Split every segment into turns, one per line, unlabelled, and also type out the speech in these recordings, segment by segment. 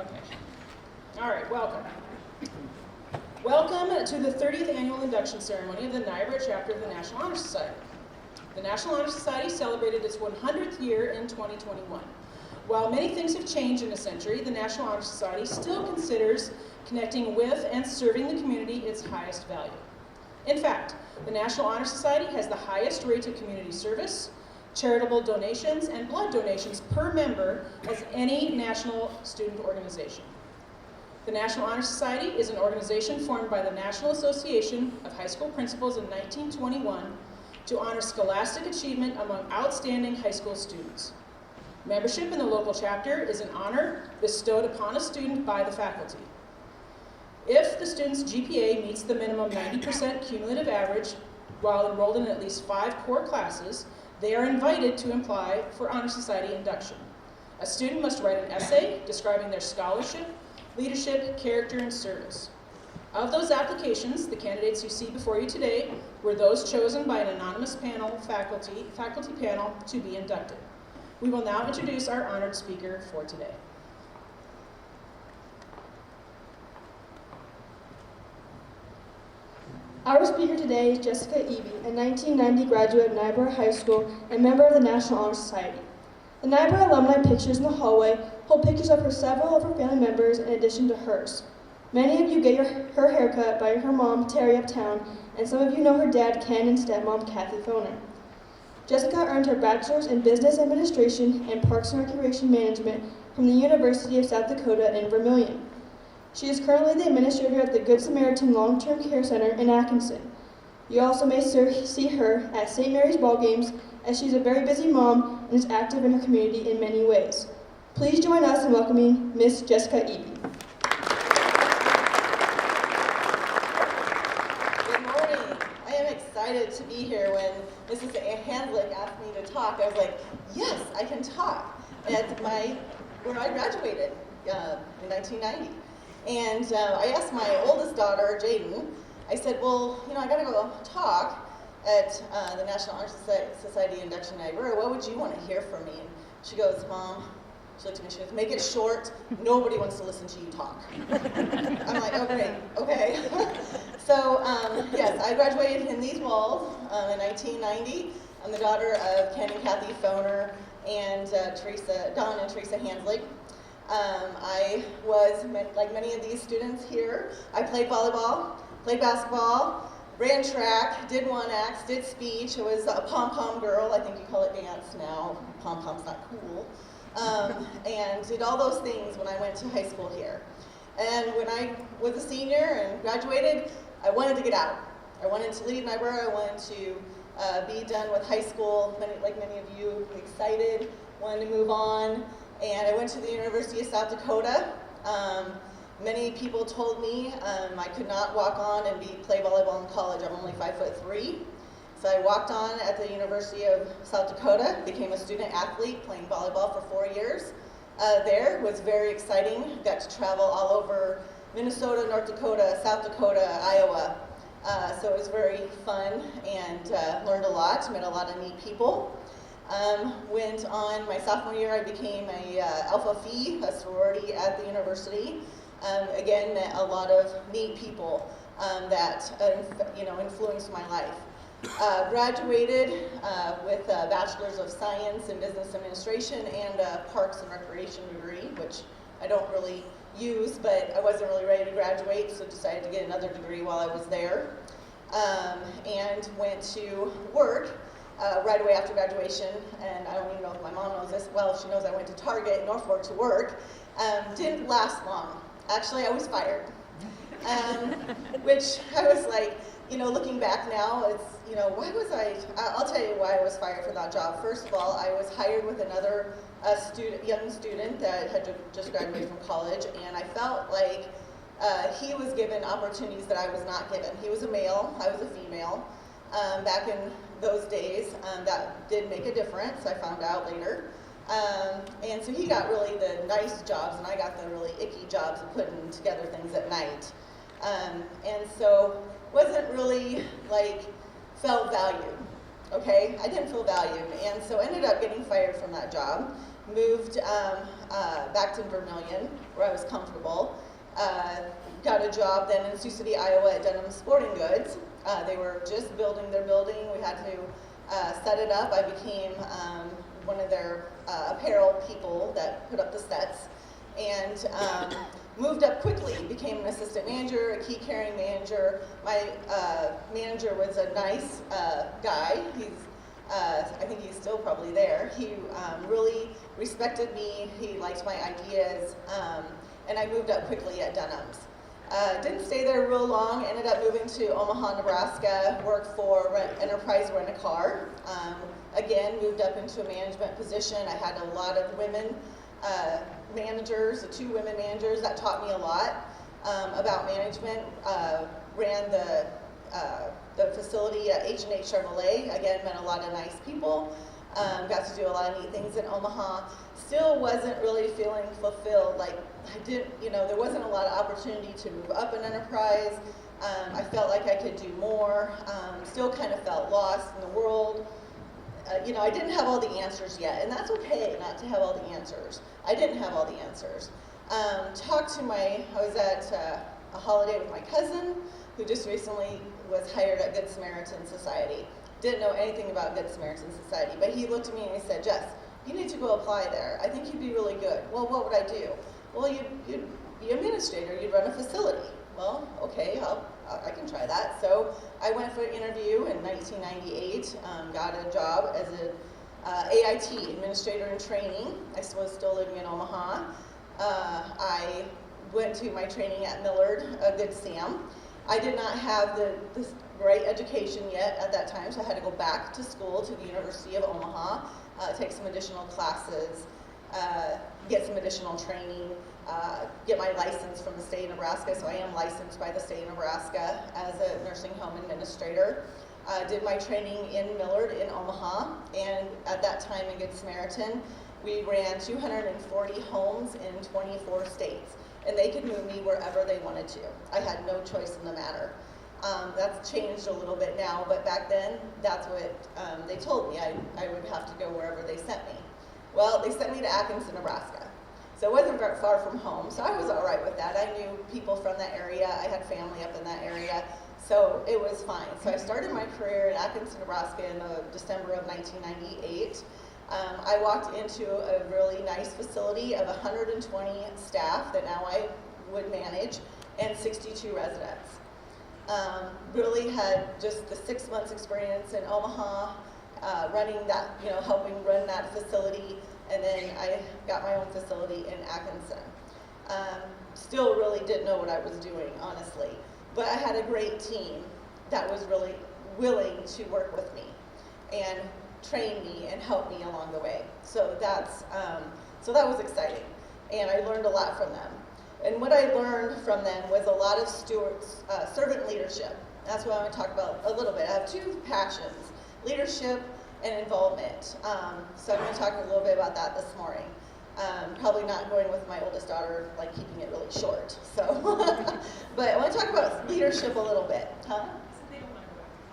Okay. All right, welcome. Welcome to the 30th Annual Induction Ceremony of the Niobrara Chapter of the National Honor Society. The National Honor Society celebrated its 100th year in 2021. While many things have changed in a century, the National Honor Society still considers connecting with and serving the community its highest value. In fact, the National Honor Society has the highest rates of community service, charitable donations, and blood donations per member as any national student organization. The National Honor Society is an organization formed by the National Association of High School Principals in 1921 to honor scholastic achievement among outstanding high school students. Membership in the local chapter is an honor bestowed upon a student by the faculty. If the student's GPA meets the minimum 90% cumulative average while enrolled in at least 5 core classes, they are invited to apply for Honor Society induction. A student must write an essay describing their scholarship, leadership, character, and service. Of those applications, the candidates you see before you today were those chosen by an anonymous panel, faculty panel, to be inducted. We will now introduce our honored speaker for today.
Our speaker today is Jessica Eby, a 1990 graduate of Niobrara High School and member of the National Honor Society. The Niobrara alumni pictures in the hallway hold pictures of several of her family members in addition to hers. Many of you get her haircut by her mom, Terry Uptown, and some of you know her dad, Ken, and stepmom, Kathy Foner. Jessica earned her bachelor's in Business Administration and Parks and Recreation Management from the University of South Dakota in Vermilion. She is currently the administrator at the Good Samaritan Long-Term Care Center in Atkinson. You also may see her at St. Mary's ball games, as she's a very busy mom and is active in her community in many ways. Please join us in welcoming Miss Jessica Eby.
Good morning. I am excited to be here. When Mrs. Handlick asked me to talk, I was like, yes, I can talk at where I graduated in 1990. And I asked my oldest daughter, Jaden, I said, well, I got to go talk at the National Honor Society Induction Niobrara. What would you want to hear from me? And she goes, Mom, she looked at me, she goes, make it short. Nobody wants to listen to you talk. I'm like, okay. So, yes, I graduated in these walls in 1990. I'm the daughter of Ken and Kathy Foner and Don and Teresa Handlick. I was, like many of these students here, I played volleyball, played basketball, ran track, did one acts, did speech. I was a pom-pom girl. I think you call it dance now. Pom-pom's not cool. And did all those things when I went to high school here. And when I was a senior and graduated, I wanted to get out. I wanted to leave Niobrara. I wanted to be done with high school. Like many of you, excited, wanted to move on. And I went to the University of South Dakota. Many people told me I could not walk on and play volleyball in college. I'm only 5'3". So I walked on at the University of South Dakota, became a student athlete, playing volleyball for 4 years. There was very exciting. Got to travel all over Minnesota, North Dakota, South Dakota, Iowa. So it was very fun and learned a lot, met a lot of neat people. Went on my sophomore year, I became a Alpha Phi, a sorority at the university. Again, met a lot of neat people that influenced my life. Graduated with a Bachelor's of Science in Business Administration and a Parks and Recreation degree, which I don't really use, but I wasn't really ready to graduate, so decided to get another degree while I was there. And went to work right away after graduation, and I don't even know if my mom knows this. Well, she knows I went to Target in Norfolk to work. Didn't last long. Actually, I was fired. Which I was like, looking back now, it's, why was I'll tell you why I was fired for that job. First of all, I was hired with another young student that had just graduated from college, and I felt like he was given opportunities that I was not given. He was a male, I was a female. Back in those days, that did make a difference, I found out later. And so he got really the nice jobs, and I got the really icky jobs of putting together things at night. And so wasn't really felt valued, okay? I didn't feel valued, and so ended up getting fired from that job. moved back to Vermillion, where I was comfortable. Got a job then in Sioux City, Iowa at Dunham Sporting Goods. They were just building their building. We had to set it up. I became one of their apparel people that put up the sets, and moved up quickly, became an assistant manager, a key carrying manager. My manager was a nice guy. I think he's still probably there. He really respected me. He liked my ideas, and I moved up quickly at Dunham's. Didn't stay there real long, ended up moving to Omaha, Nebraska, worked for Enterprise Rent-A-Car. Again, moved up into a management position. I had a lot of women managers, 2 women managers that taught me a lot about management. Ran the facility at H&H Chevrolet. Again, met a lot of nice people. Got to do a lot of neat things in Omaha. Still wasn't really feeling fulfilled. Like there wasn't a lot of opportunity to move up in Enterprise. I felt like I could do more. Still kind of felt lost in the world. I didn't have all the answers yet, and that's okay not to have all the answers. I didn't have all the answers. I was at a holiday with my cousin, who just recently was hired at Good Samaritan Society. Didn't know anything about Good Samaritan Society, but he looked at me and he said, "Jess, you need to go apply there. I think you'd be really good." Well, what would I do? Well, you'd be an administrator, you'd run a facility. Well, okay, I can try that. So I went for an interview in 1998, got a job as an AIT, Administrator in Training. I was still living in Omaha. I went to my training at Millard, Good Sam. I did not have the right education yet at that time, so I had to go back to school to the University of Omaha, take some additional classes, get some additional training, get my license from the state of Nebraska, so I am licensed by the state of Nebraska as a nursing home administrator. Did my training in Millard in Omaha, and at that time in Good Samaritan, we ran 240 homes in 24 states, and they could move me wherever they wanted to. I had no choice in the matter. That's changed a little bit now, but back then, that's what they told me. I would have to go wherever they sent me. Well, they sent me to Atkinson, Nebraska. So it wasn't very far from home, so I was all right with that. I knew people from that area. I had family up in that area, so it was fine. So I started my career in Atkinson, Nebraska in December of 1998. I walked into a really nice facility of 120 staff that now I would manage, and 62 residents. Really had just the 6 months experience in Omaha, running that, helping run that facility, and then I got my own facility in Atkinson. Still really didn't know what I was doing, honestly, but I had a great team that was really willing to work with me and train me and help me along the way. So that was exciting, and I learned a lot from them. And what I learned from them was a lot of servant leadership. That's what I want to talk about a little bit. I have 2 passions, leadership and involvement. So I'm going to talk a little bit about that this morning. Probably not going with my oldest daughter, like keeping it really short. So, but I want to talk about leadership a little bit. Huh?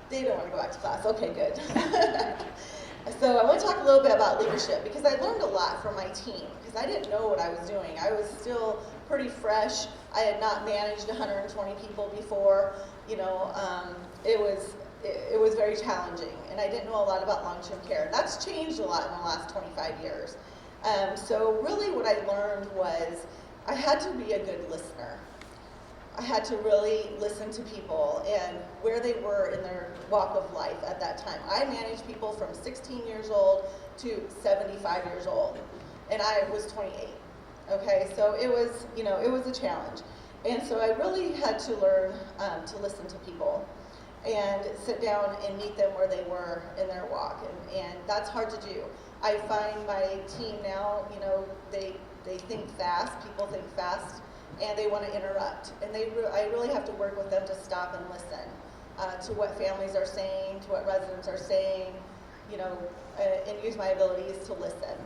They don't want to go back to class. Okay, good. So I want to talk a little bit about leadership because I learned a lot from my team because I didn't know what I was doing. I was still pretty fresh. I had not managed 120 people before. It was very challenging, and I didn't know a lot about long-term care. That's changed a lot in the last 25 years. So really what I learned was I had to be a good listener. I had to really listen to people and where they were in their walk of life at that time. I managed people from 16 years old to 75 years old, and I was 28. Okay, so it was a challenge. And so I really had to learn to listen to people and sit down and meet them where they were in their walk, and that's hard to do. I find my team now, they think fast, people think fast, and they want to interrupt. And I really have to work with them to stop and listen to what families are saying, to what residents are saying, and use my abilities to listen.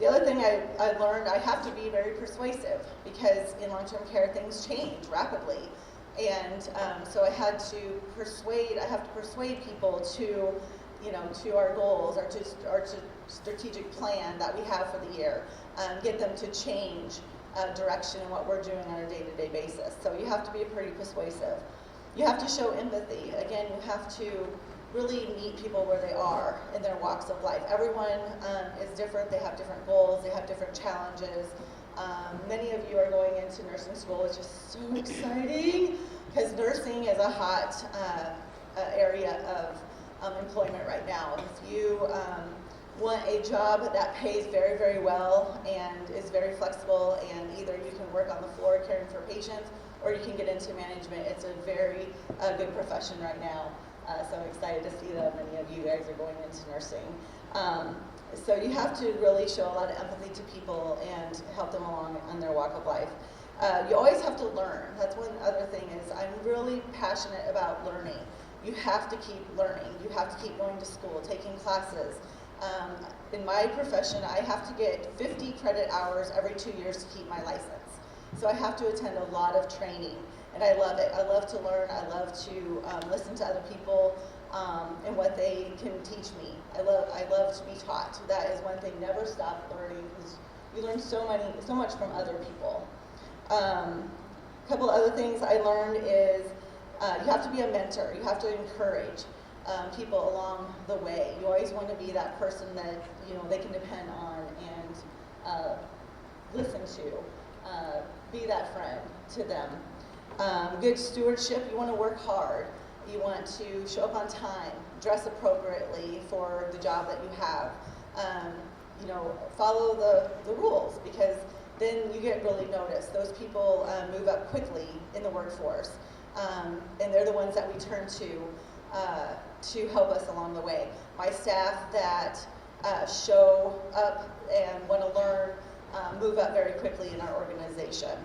The other thing I learned, I have to be very persuasive because in long-term care things change rapidly. And so I have to persuade people to our goals or to strategic plan that we have for the year, get them to change direction in what we're doing on a day-to-day basis. So you have to be pretty persuasive. You have to show empathy. Again, you have to really meet people where they are in their walks of life. Everyone is different. They have different goals. They have different challenges. Many of you are going into nursing school, which is so exciting because nursing is a hot area of employment right now. If you want a job that pays very, very well and is very flexible, and either you can work on the floor caring for patients or you can get into management, it's a very good profession right now. So I'm excited to see that many of you guys are going into nursing. So you have to really show a lot of empathy to people and help them along on their walk of life. You always have to learn. That's one other thing is I'm really passionate about learning. You have to keep learning. You have to keep going to school, taking classes. In my profession, I have to get 50 credit hours every 2 years to keep my license. So I have to attend a lot of training, and I love it. I love to learn. I love to listen to other people and what they can teach me. I love to be taught. That is one thing. Never stop learning because you learn so much from other people. A couple other things I learned is you have to be a mentor. You have to encourage people along the way. You always want to be that person that they can depend on and listen to. Be that friend to them. Good stewardship. You want to work hard. You want to show up on time, dress appropriately for the job that you have. Follow the rules because then you get really noticed. Those people move up quickly in the workforce, and they're the ones that we turn to help us along the way. My staff that show up and want to learn move up very quickly in our organization,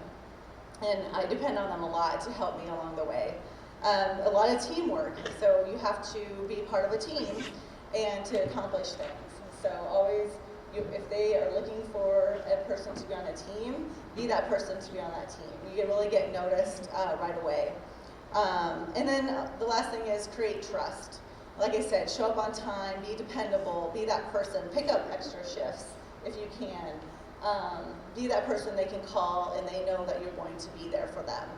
and I depend on them a lot to help me along the way. A lot of teamwork, so you have to be part of a team and to accomplish things. So always, if they are looking for a person to be on a team, be that person to be on that team. You can really get noticed right away. And then the last thing is create trust. Like I said, show up on time, be dependable, be that person, pick up extra shifts if you can. Be that person they can call and they know that you're going to be there for them.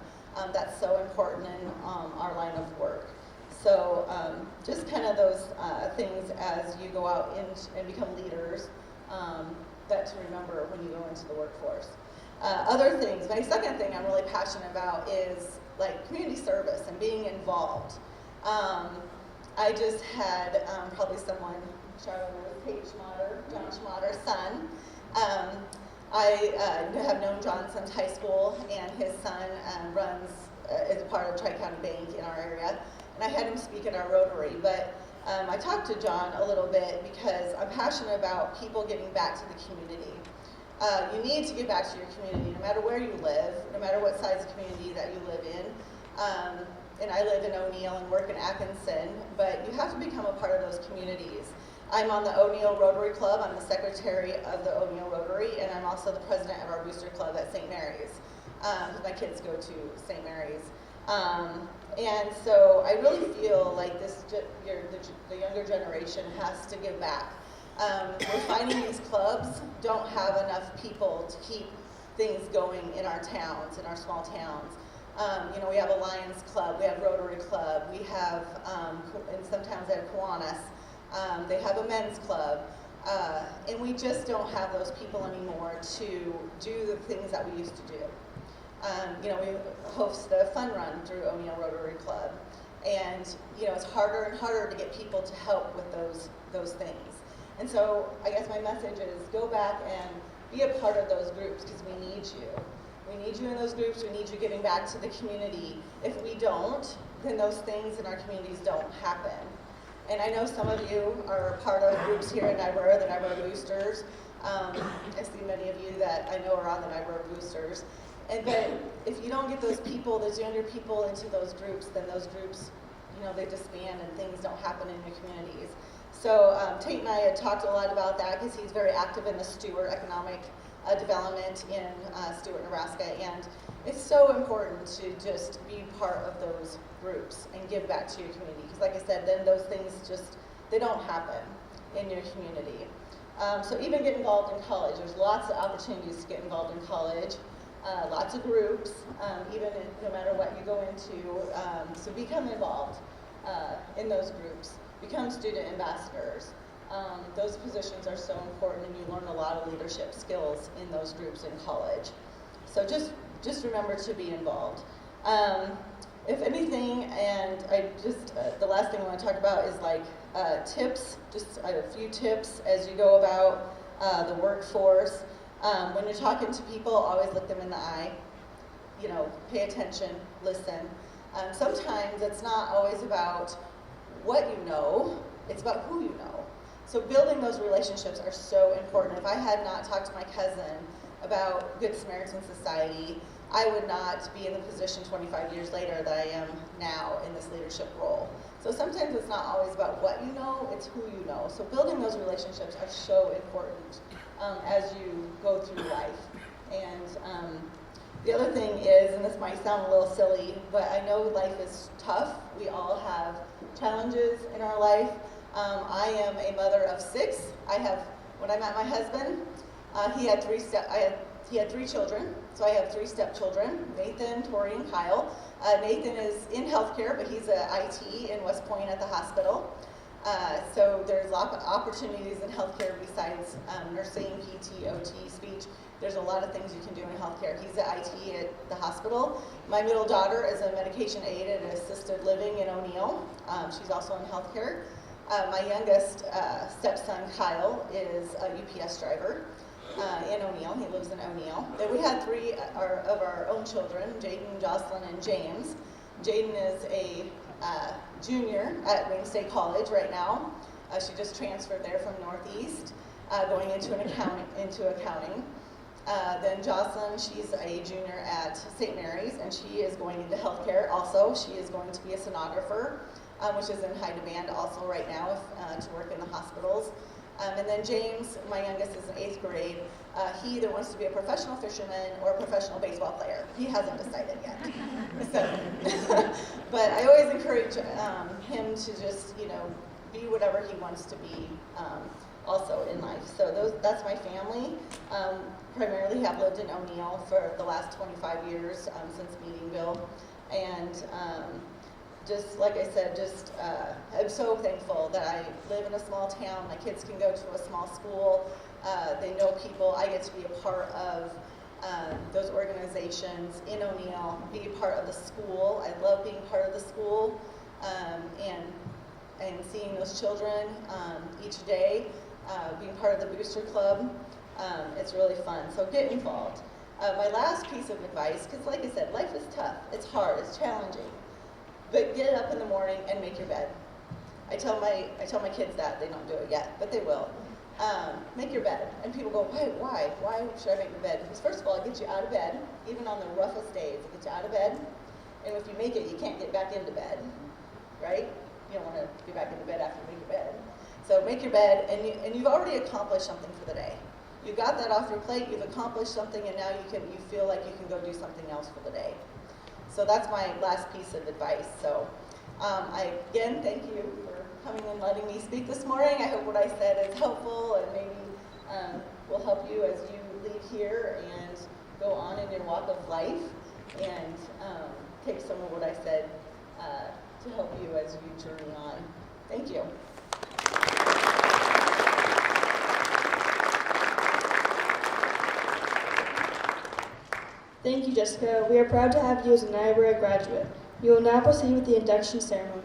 That's so important in our line of work. So just kind of those things as you go out and become leaders that to remember when you go into the workforce. Other things, my second thing I'm really passionate about is like community service and being involved. I just had probably someone, Charlotte Paige Schmatter, John Schmatter's son. I have known John since high school, and his son is a part of Tri-County Bank in our area, and I had him speak at our Rotary, but I talked to John a little bit because I'm passionate about people giving back to the community. You need to give back to your community no matter where you live, no matter what size community that you live in. And I live in O'Neill and work in Atkinson, but you have to become a part of those communities. I'm on the O'Neill Rotary Club. I'm the secretary of the O'Neill Rotary, and I'm also the president of our booster club at St. Mary's. My kids go to St. Mary's. And so I really feel like the younger generation has to give back. We're finding these clubs don't have enough people to keep things going in our towns, in our small towns. We have a Lions Club, we have Rotary Club, we have, and sometimes at Kiwanis, they have a men's club, and we just don't have those people anymore to do the things that we used to do. We host a fun run through O'Neill Rotary Club, and it's harder and harder to get people to help with those things. And so I guess my message is go back and be a part of those groups because we need you. We need you in those groups. We need you giving back to the community. If we don't, then those things in our communities don't happen. And I know some of you are part of groups here in Niobrara, the Niobrara Boosters. I see many of you that I know are on the Niobrara Boosters. But if you don't get those people, those younger people into those groups, then those groups, they disband and things don't happen in your communities. So Tate and I had talked a lot about that because he's very active in the Stewart economic development in Stewart, Nebraska, and it's so important to just be part of those groups and give back to your community because like I said, then those things they don't happen in your community. So even get involved in college. There's lots of opportunities to get involved in college. Lots of groups, no matter what you go into. So become involved in those groups. Become student ambassadors. Those positions are so important, and you learn a lot of leadership skills in those groups in college. So just remember to be involved. If anything, and the last thing I want to talk about is like tips, just a few tips as you go about the workforce. When you're talking to people, always look them in the eye. You know, pay attention, listen. Sometimes it's not always about what you know, it's about who you know. So building those relationships are so important. If I had not talked to my cousin about Good Samaritan Society, I would not be in the position 25 years later that I am now in this leadership role. So sometimes it's not always about what you know, it's who you know. So building those relationships are so important as you go through life. And the other thing is, and this might sound a little silly, but I know life is tough. We all have challenges in our life. I am a mother of 6. When I met my husband, he had 3 children, so I have 3 stepchildren, Nathan, Tori, and Kyle. Nathan is in healthcare, but he's an IT in West Point at the hospital. So there's a lot of opportunities in healthcare besides nursing, PT, OT, speech. There's a lot of things you can do in healthcare. He's an IT at the hospital. My middle daughter is a medication aide at assisted living in O'Neill. She's also in healthcare. My youngest stepson, Kyle, is a UPS driver in O'Neill. He lives in O'Neill. Then we had 3 of our own children, Jaden, Jocelyn, and James. Jaden is a junior at Wayne State College right now. She just transferred there from Northeast, going into accounting. Then Jocelyn, she's a junior at St. Mary's, and she is going into healthcare also. She is going to be a sonographer, which is in high demand also right now to work in the hospitals. And then James, my youngest, is in 8th grade. He either wants to be a professional fisherman or a professional baseball player. He hasn't decided yet. So, but I always encourage him to just, be whatever he wants to be also in life. So that's my family. Primarily have lived in O'Neill for the last 25 years since meeting Bill. And just like I said, I'm so thankful that I live in a small town. My kids can go to a small school. They know people. I get to be a part of those organizations in O'Neill, be a part of the school. I love being part of the school and seeing those children each day, being part of the Booster Club. It's really fun. So get involved. My last piece of advice, because like I said, life is tough. It's hard. It's challenging. But get up in the morning and make your bed. I tell my kids that. They don't do it yet, but they will. Make your bed. And people go, why? Why should I make your bed? Because first of all, it gets you out of bed, even on the roughest days. It gets you out of bed. And if you make it, you can't get back into bed, right? You don't want to get back into bed after you make your bed. So make your bed, and you've already accomplished something for the day. You got that off your plate, you've accomplished something, and now you feel like you can go do something else for the day. So that's my last piece of advice. So I again thank you for coming and letting me speak this morning. I hope what I said is helpful and maybe will help you as you leave here and go on in your walk of life, and take some of what I said to help you as you journey on. Thank you.
Thank you, Jessica. We are proud to have you as a Niobrara graduate. We will now proceed with the induction ceremony.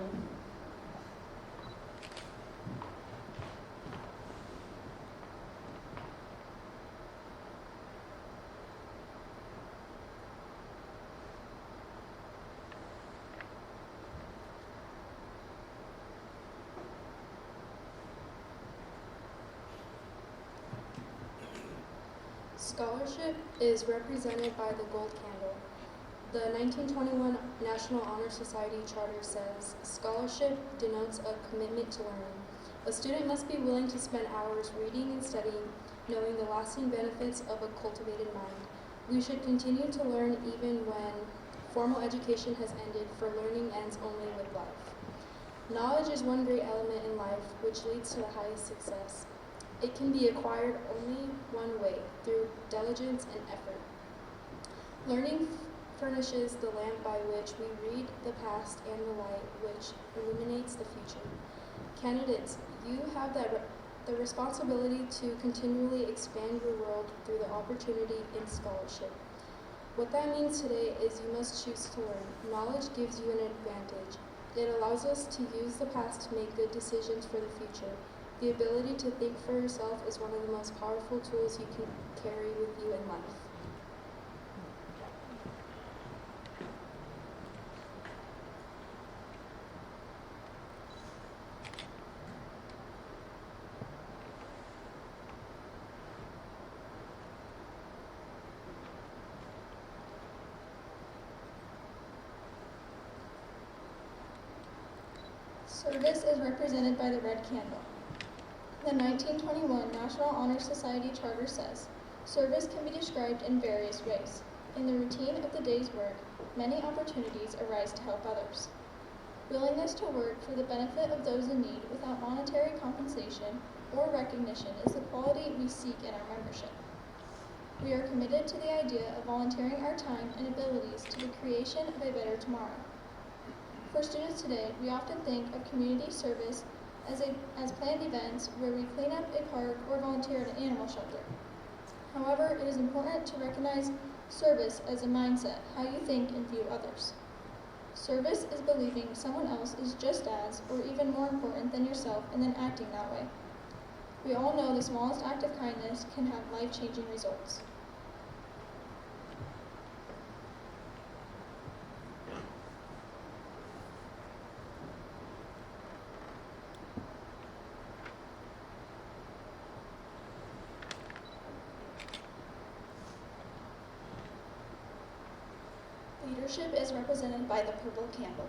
Scholarship is represented by the gold candle. The 1921 National Honor Society Charter says, scholarship denotes a commitment to learning. A student must be willing to spend hours reading and studying, knowing the lasting benefits of a cultivated mind. We should continue to learn even when formal education has ended, for learning ends only with life. Knowledge is one great element in life which leads to the highest success. It can be acquired only one way, through diligence and effort. Learning furnishes the lamp by which we read the past and the light which illuminates the future. Candidates, you have the responsibility to continually expand your world through the opportunity in scholarship. What that means today is you must choose to learn. Knowledge gives you an advantage. It allows us to use the past to make good decisions for the future. The ability to think for yourself is one of the most powerful tools you can carry with you in life.
Service is represented by the red candle. The 1921 National Honor Society Charter says, service can be described in various ways. In the routine of the day's work, many opportunities arise to help others. Willingness to work for the benefit of those in need without monetary compensation or recognition is the quality we seek in our membership. We are committed to the idea of volunteering our time and abilities to the creation of a better tomorrow. For students today, we often think of community service as planned events where we clean up a park or volunteer at an animal shelter. However, it is important to recognize service as a mindset, how you think and view others. Service is believing someone else is just as, or even more important than yourself, and then acting that way. We all know the smallest act of kindness can have life-changing results. Leadership is represented by the purple candle.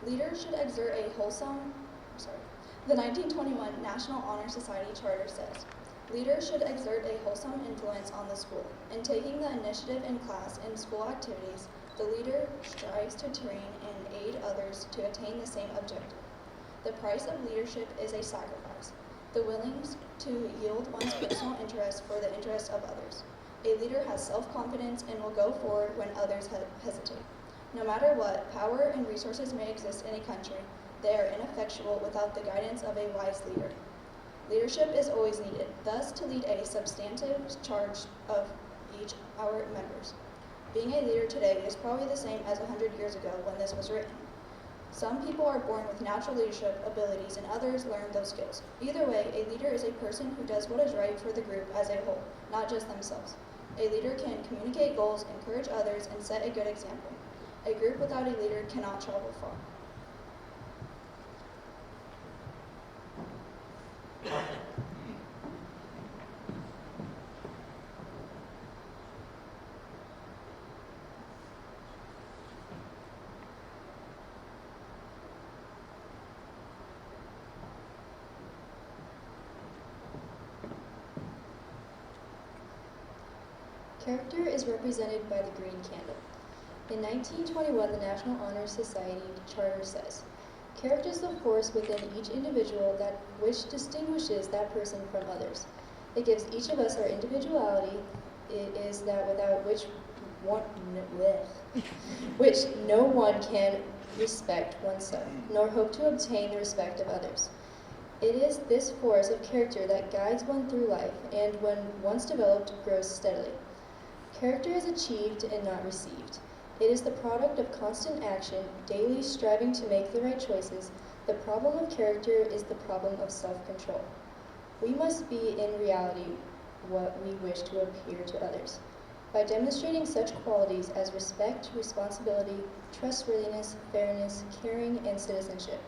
Leaders should exert a The 1921 National Honor Society Charter says, leaders should exert a wholesome influence on the school. In taking the initiative in class and school activities, the leader strives to train and aid others to attain the same objective. The price of leadership is a sacrifice, the willingness to yield one's personal interest for the interest of others. A leader has self-confidence and will go forward when others hesitate. No matter what power and resources may exist in a country, they are ineffectual without the guidance of a wise leader. Leadership is always needed, thus to lead a substantive charge of each our members. Being a leader today is probably the same as 100 years ago when this was written. Some people are born with natural leadership abilities and others learn those skills. Either way, a leader is a person who does what is right for the group as a whole, not just themselves. A leader can communicate goals, encourage others, and set a good example. A group without a leader cannot travel far.
Character is represented by the green candle. In 1921, the National Honor Society Charter says, character is the force within each individual which distinguishes that person from others. It gives each of us our individuality. It is that without which no one can respect oneself, nor hope to obtain the respect of others. It is this force of character that guides one through life, and when once developed, grows steadily. Character is achieved and not received. It is the product of constant action, daily striving to make the right choices. The problem of character is the problem of self-control. We must be in reality what we wish to appear to others. By demonstrating such qualities as respect, responsibility, trustworthiness, fairness, caring, and citizenship,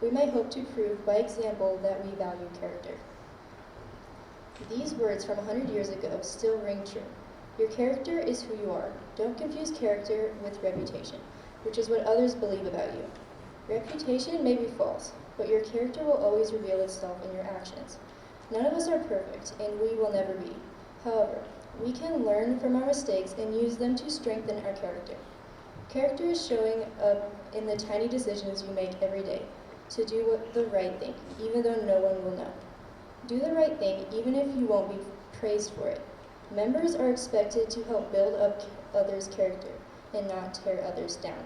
we may hope to prove by example that we value character. These words from 100 years ago still ring true. Your character is who you are. Don't confuse character with reputation, which is what others believe about you. Reputation may be false, but your character will always reveal itself in your actions. None of us are perfect, and we will never be. However, we can learn from our mistakes and use them to strengthen our character. Character is showing up in the tiny decisions you make every day, to do the right thing, even though no one will know. Do the right thing even if you won't be praised for it. Members are expected to help build up others' character and not tear others down.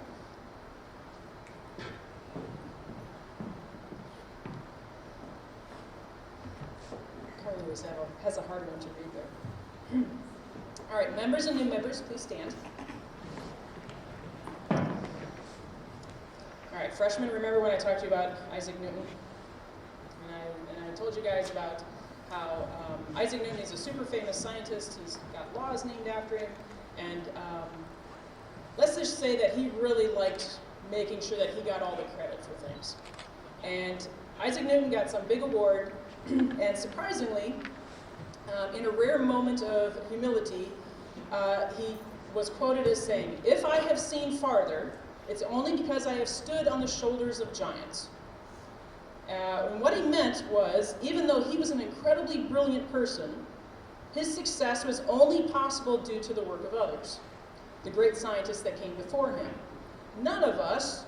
Carly has a hard one to read there. All right, members and new members, please stand. All right, freshmen, remember when I talked to you about Isaac Newton? And I told you guys about how Isaac Newton is a super famous scientist. He's got laws named after him. And let's just say that he really liked making sure that he got all the credit for things. And Isaac Newton got some big award, and surprisingly, in a rare moment of humility, he was quoted as saying, "If I have seen farther, it's only because I have stood on the shoulders of giants." And what he meant was, even though he was an incredibly brilliant person, his success was only possible due to the work of others, the great scientists that came before him. None of us,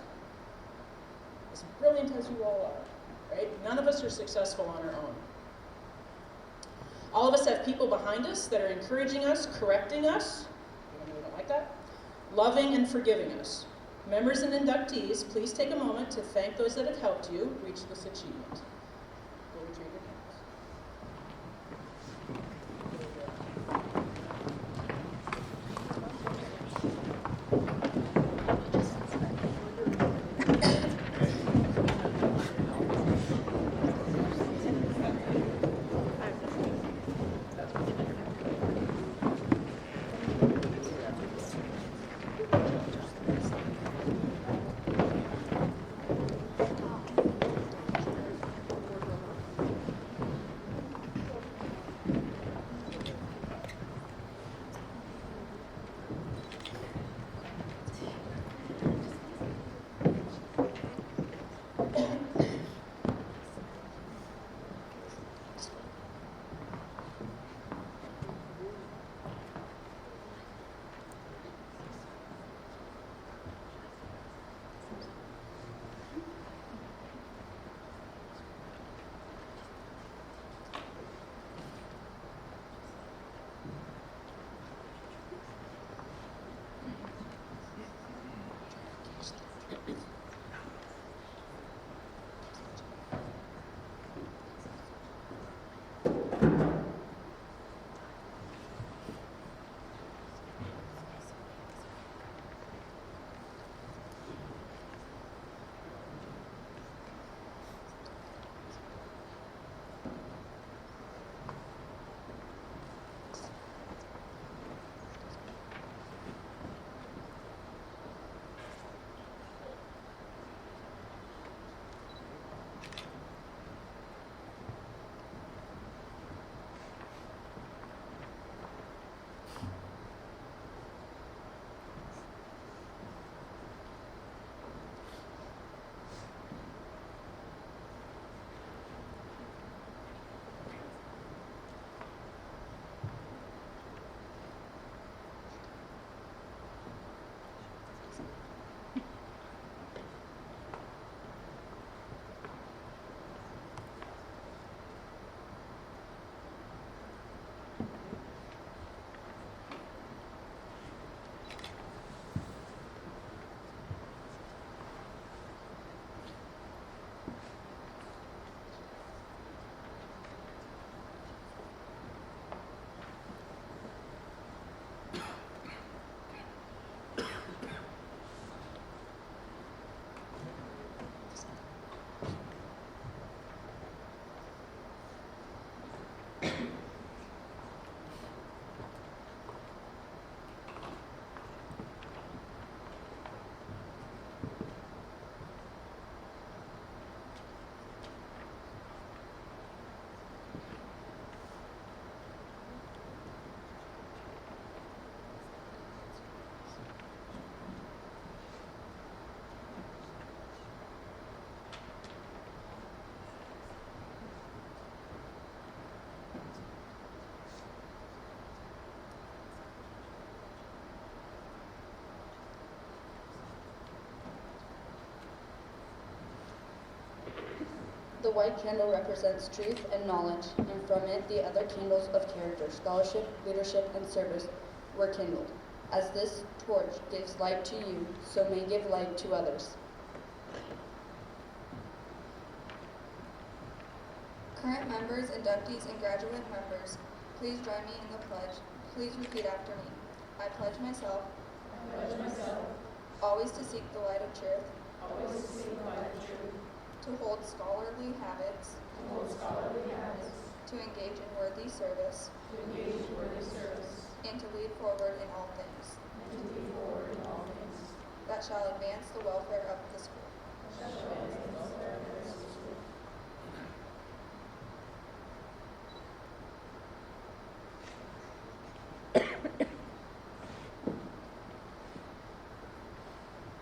as brilliant as you all are, right? None of us are successful on our own. All of us have people behind us that are encouraging us, correcting us, even though we don't like that, loving and forgiving us. Members and inductees, please take a moment to thank those that have helped you reach this achievement. Go retrieve your hands.
The white candle represents truth and knowledge, and from it the other candles of character, scholarship, leadership, and service were kindled. As this torch gives light to you, so may give light to others.
Current members, inductees, and graduate members, please join me in the pledge. Please repeat after me. I pledge myself always to seek the light of truth, to hold scholarly habits, to engage in worthy service, and to lead forward in all things that shall advance the welfare of the school.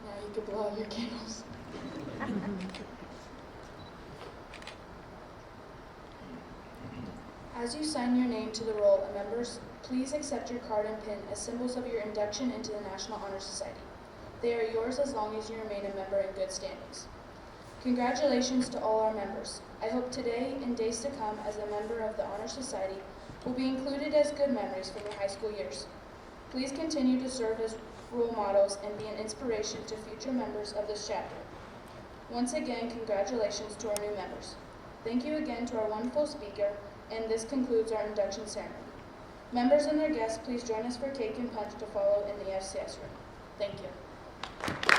Now you can blow out your candles. As you sign your name to the roll of members, please accept your card and pin as symbols of your induction into the National Honor Society. They are yours as long as you remain a member in good standings. Congratulations to all our members. I hope today and days to come as a member of the Honor Society will be included as good memories from your high school years. Please continue to serve as role models and be an inspiration to future members of this chapter. Once again, congratulations to our new members. Thank you again to our wonderful speaker, and this concludes our induction ceremony. Members and their guests, please join us for cake and punch to follow in the FCS room. Thank you.